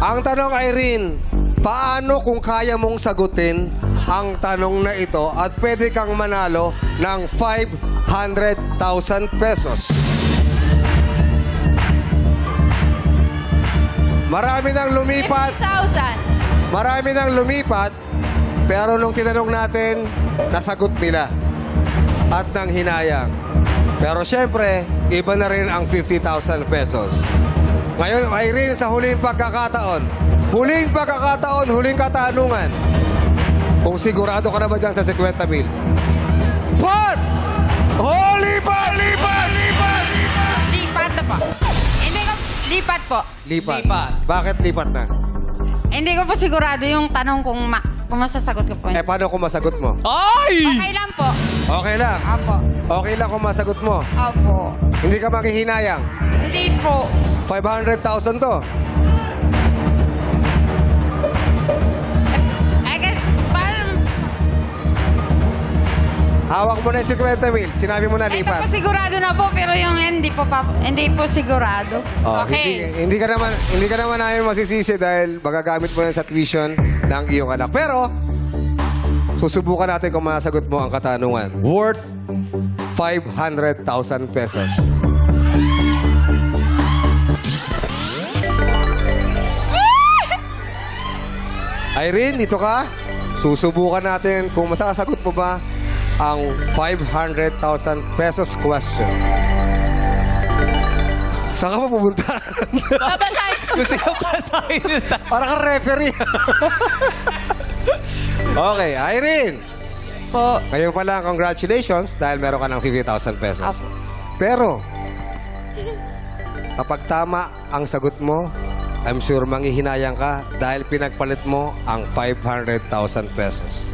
Ang tanong, Irene, paano kung kaya mong sagutin ang tanong na ito at pwede kang manalo ng 500,000 pesos? Marami nang lumipat. 50,000. Marami nang lumipat, pero nung tinanong natin, nasagot nila. At nang hinayang. Pero syempre, iba na rin ang 50,000 pesos. Ngayon, Irene, sa huling pagkakataon, huling katanungan. Kung sigurado ka na ba dyan sa 50,000? Pot! Oh, lipat! Lipat na po. Hindi ko, lipat po. Lipat. Lipat. Bakit lipat na? Hindi ko po sigurado yung tanong kung masasagot ko po. Eh, paano kung masagot mo? Ay! Okay lang po. Okay lang. Opo. Okay lang kung masagot mo. Opo. Hindi ka manghihinayang. Hindi po. 500,000 to. Eh, kasi, parang, Hawak mo na yung 50,000. Sinabi mo na ito lipat. po sigurado na po, pero yung hindi po sigurado. Oh, Okay. hindi ka naman namin masisisi dahil magagamit mo yan sa tuition ng iyong anak. Pero, susubukan natin kung masagot mo ang katanungan. Worth 500,000 pesos. Irene, dito ka. Susubukan natin kung masasagot mo ba ang 500,000 pesos question. Saan ka pa pupunta? Babasahin. Gusto ko pasahin yung Para ka referee. Okay, Irene. Po. Ngayon pa lang, congratulations dahil meron ka ng 50,000 pesos. Apo. Pero, kapag tama ang sagot mo, I'm sure manghihinayang ka dahil pinagpalit mo ang 500,000 pesos.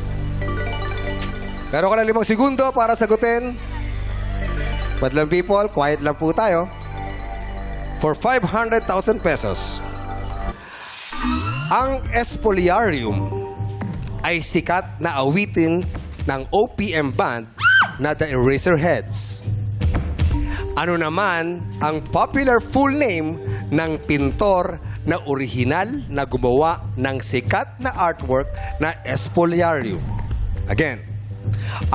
Meron ka na 5 segundo para sagutin. Madlang people, quiet lang po tayo. For 500,000 pesos, ang Espoliarium ay sikat na awitin ng OPM band na The Eraserheads. Ano naman ang popular full name ng pintor na orihinal na gumawa ng sikat na artwork na Espoliarium? Again,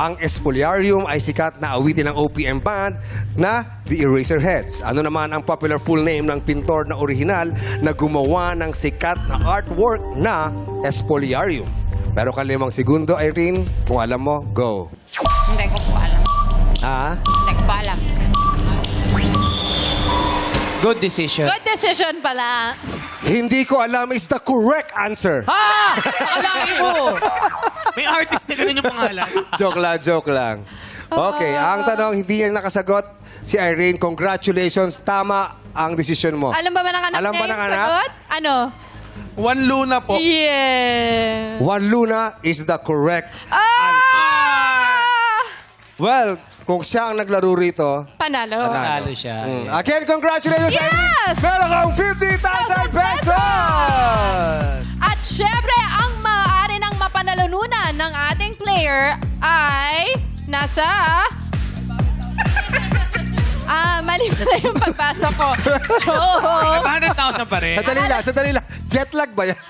ang Espoliarium ay sikat na awitin ng OPM band na The Eraserheads. Ano naman ang popular full name ng pintor na orihinal na gumawa ng sikat na artwork na Espoliarium? Meron ka 5 segundo, Irene. Kung alam mo, go. Hindi ko po alam. Ah? Hindi ko po alam. Good decision. Good decision pala. Hindi ko alam is the correct answer. Ha! Akalain mo! May artist na ganun yung pangalan. Joke lang. Okay, ang tanong, hindi niya nakasagot si Irene. Congratulations. Tama ang desisyon mo. Alam ba ng anak Alam niya ba ng yung anak? sagot? Ano? One Luna po. Yeah. Juan Luna is the correct. Well, kung siya ang naglaro rito, Panalo. Panalo siya. Again, congratulations, Yes! Irene! Meron kang 50,000 pesos! At syempre, ang maaari ng mapanalunan ng ating player ay nasa... mali pala yung pagbasa ko. Joke. 500,000 pa rin. Sandali lang. Jet lag ba yan?